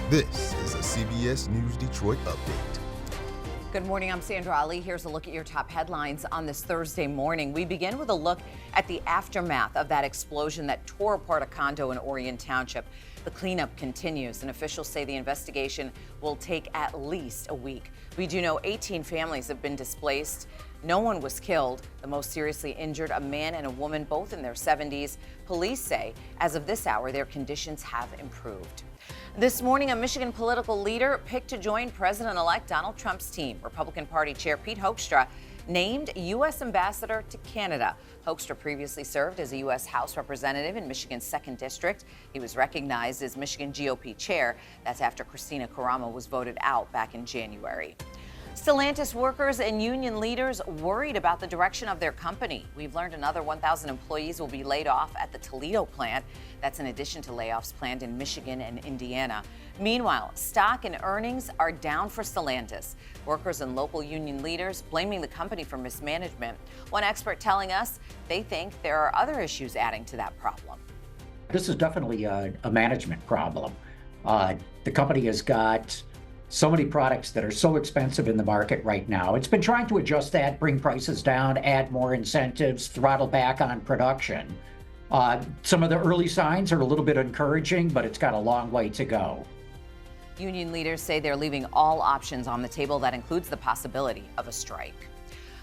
This is a CBS News Detroit update. Good morning, I'm Sandra Ali. Here's a look at your top headlines on this Thursday morning. We begin with a look at the aftermath of that explosion that tore apart a condo in Orion Township. The cleanup continues, and officials say the investigation will take at least a week. We do know 18 families have been displaced. No one was killed. The most seriously injured, a man and a woman, both in their 70s. Police say as of this hour, their conditions have improved. This morning, a Michigan political leader picked to join President-elect Donald Trump's team. Republican Party Chair Pete Hoekstra named U.S. Ambassador to Canada. Hoekstra previously served as a U.S. House Representative in Michigan's 2nd District. He was recognized as Michigan GOP Chair. That's after Christina Karamo was voted out back in January. Stellantis workers and union leaders worried about the direction of their company. We've learned another 1,000 employees will be laid off at the Toledo plant. That's in addition to layoffs planned in Michigan and Indiana. Meanwhile, stock and earnings are down for Stellantis. Workers and local union leaders blaming the company for mismanagement. One expert telling us they think there are other issues adding to that problem. This is definitely a management problem. The company has got so many products that are so expensive in the market right now. It's been trying to adjust that, bring prices down, add more incentives, throttle back on production. Some of the early signs are a little bit encouraging, but it's got a long way to go. Union leaders say they're leaving all options on the table. That includes the possibility of a strike.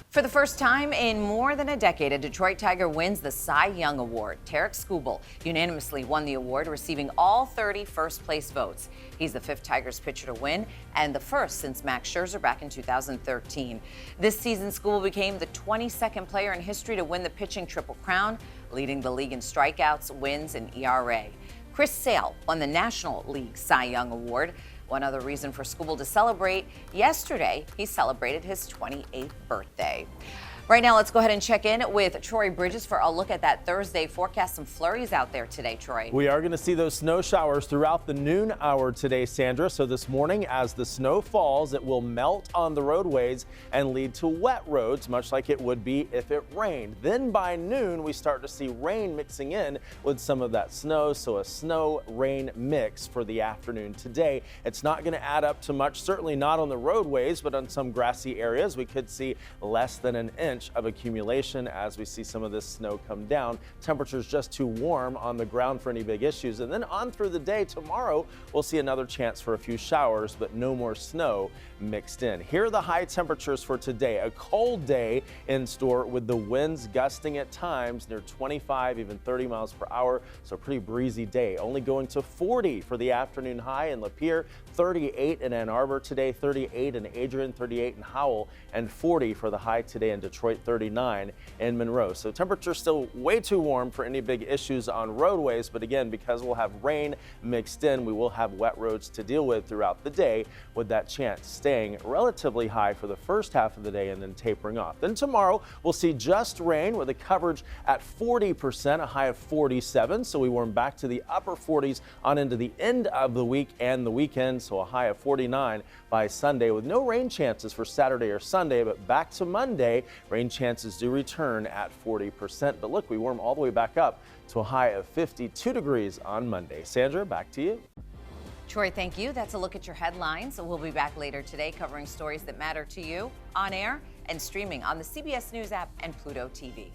For the first time in more than a decade, a Detroit Tiger wins the Cy Young Award. Tarik Skubal unanimously won the award, receiving all 30 first-place votes. He's the 5th Tigers pitcher to win and the first since Max Scherzer back in 2013. This season, Skubal became the 22nd player in history to win the pitching Triple Crown, leading the league in strikeouts, wins, and ERA. Chris Sale won the National League Cy Young Award. One other reason for Skubal to celebrate, yesterday he celebrated his 28th birthday. Right now, let's go ahead and check in with Troy Bridges for a look at that Thursday forecast. Some flurries out there today, Troy. We are going to see those snow showers throughout the noon hour today, Sandra. So this morning, as the snow falls, it will melt on the roadways and lead to wet roads, much like it would be if it rained. Then by noon, we start to see rain mixing in with some of that snow. So a snow-rain mix for the afternoon today. It's not going to add up to much, certainly not on the roadways, but on some grassy areas, we could see less than an inch of accumulation as we see some of this snow come down. Temperatures just too warm on the ground for any big issues. And then on through the day tomorrow, we'll see another chance for a few showers, but no more snow mixed in. Here are the high temperatures for today. A cold day in store with the winds gusting at times near 25, even 30 miles per hour. So a pretty breezy day. Only going to 40 for the afternoon high in Lapeer, 38 in Ann Arbor today, 38 in Adrian, 38 in Howell, and 40 for the high today in Detroit, 39 in Monroe. So temperatures still way too warm for any big issues on roadways, but again, because we'll have rain mixed in, we will have wet roads to deal with throughout the day, with that chance staying relatively high for the first half of the day and then tapering off. Then tomorrow we'll see just rain with a coverage at 40%, a high of 47. So we warm back to the upper 40s on into the end of the week and the weekend. So a high of 49 by Sunday with no rain chances for Saturday or Sunday, but back to Monday, rain chances do return at 40%. But look, we warm all the way back up to a high of 52 degrees on Monday. Sandra, back to you. Troy, thank you. That's a look at your headlines. We'll be back later today covering stories that matter to you on air and streaming on the CBS News app and Pluto TV.